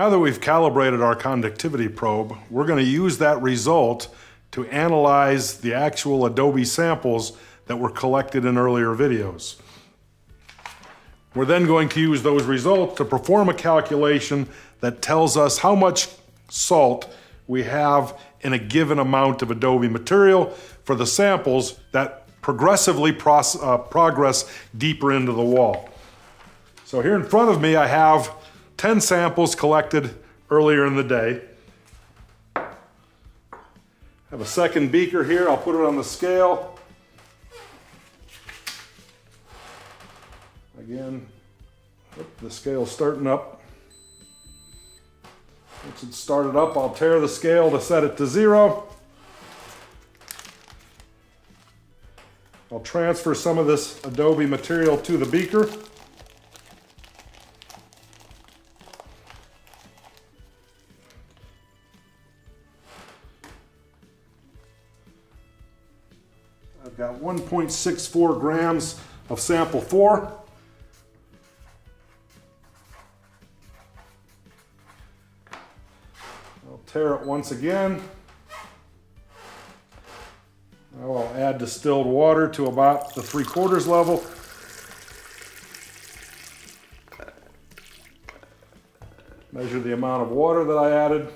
Now that we've calibrated our conductivity probe, we're going to use that result to analyze the actual adobe samples that were collected in earlier videos. We're then going to use those results to perform a calculation that tells us how much salt we have in a given amount of adobe material for the samples that progressively progress deeper into the wall. So here in front of me I have 10 samples collected earlier in the day. I have a second beaker here. I'll put it on the scale. Again, the scale's starting up. Once it's started up, I'll tear the scale to set it to 0. I'll transfer some of this adobe material to the beaker. I've got 1.64 grams of sample 4. I'll tear it once again. Now I'll add distilled water to about the 3/4 level. Measure the amount of water that I added.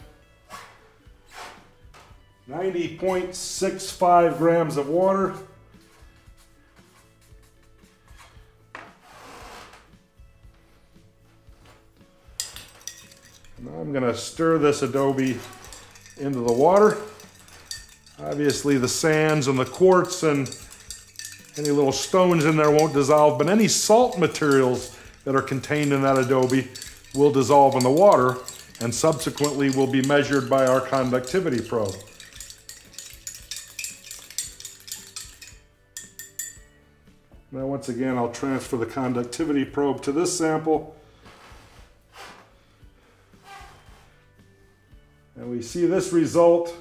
90.65 grams of water. Now I'm going to stir this adobe into the water. Obviously the sands and the quartz and any little stones in there won't dissolve, but any salt materials that are contained in that adobe will dissolve in the water and subsequently will be measured by our conductivity probe. Now once again, I'll transfer the conductivity probe to this sample. And we see this result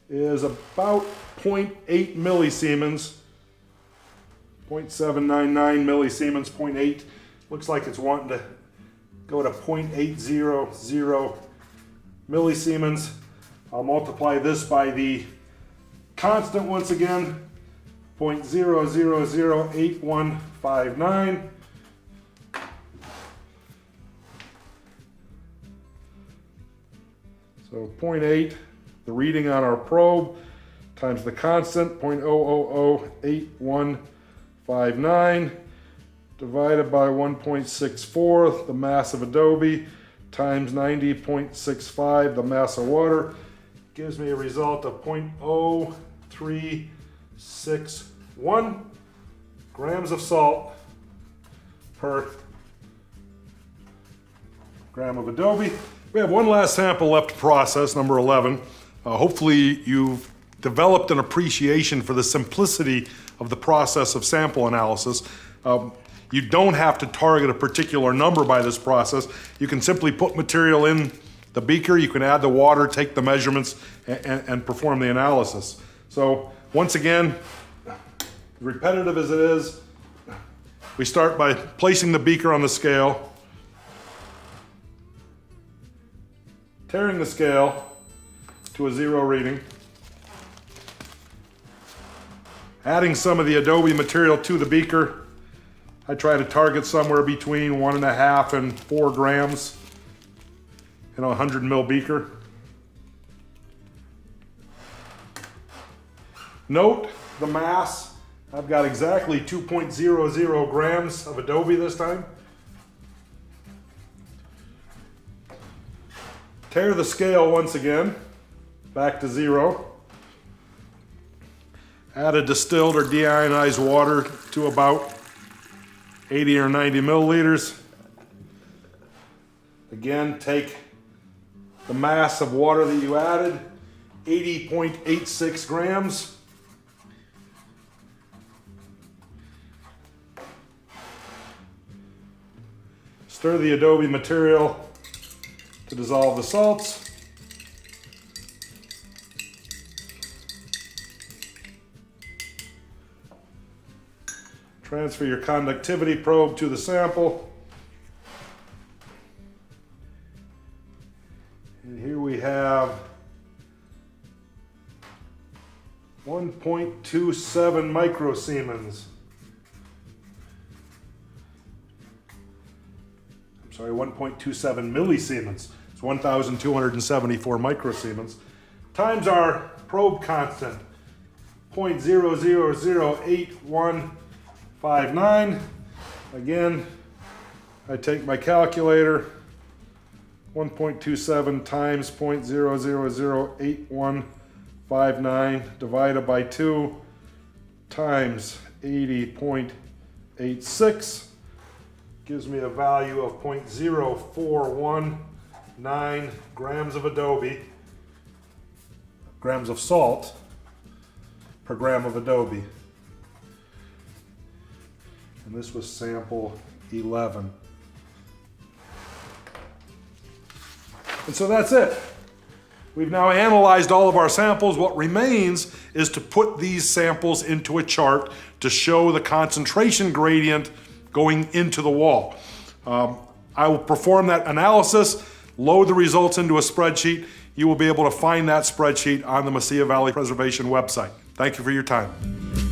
is about 0.8 millisiemens, 0.799 millisiemens, 0.8. Looks like it's wanting to go to 0.800 millisiemens. I'll multiply this by the constant once again, 0.0008159. So 0.8, the reading on our probe, times the constant, 0.0008159, divided by 1.64, the mass of adobe, times 90.65, the mass of water, gives me a result of 0.0361 grams of salt per gram of adobe. We have one last sample left to process, number 11. Hopefully you've developed an appreciation for the simplicity of the process of sample analysis. You don't have to target a particular number by this process. You can simply put material in the beaker, you can add the water, take the measurements, and perform the analysis. So once again, repetitive as it is, we start by placing the beaker on the scale, tearing the scale to a 0 reading, adding some of the adobe material to the beaker. I try to target somewhere between 1.5 and 4 grams in a 100 ml beaker. Note the mass. I've got exactly 2.00 grams of adobe this time. Tear the scale once again, back to 0. Add a distilled or deionized water to about 80 or 90 milliliters. Again, take the mass of water that you added, 80.86 grams. Stir the adobe material to dissolve the salts. Transfer your conductivity probe to the sample. And here we have 1.27 microsiemens. I'm sorry, 1.27 millisiemens. It's 1,274 microsiemens. Times our probe constant, 0.0008159. Again, I take my calculator, 1.27 times 0.0008159 divided by 2 times 80.86 gives me a value of 0.0419 grams of adobe, grams of salt per gram of adobe. And this was sample 11. And so that's it. We've now analyzed all of our samples. What remains is to put these samples into a chart to show the concentration gradient going into the wall. I will perform that analysis, load the results into a spreadsheet. You will be able to find that spreadsheet on the Mesilla Valley Preservation website. Thank you for your time.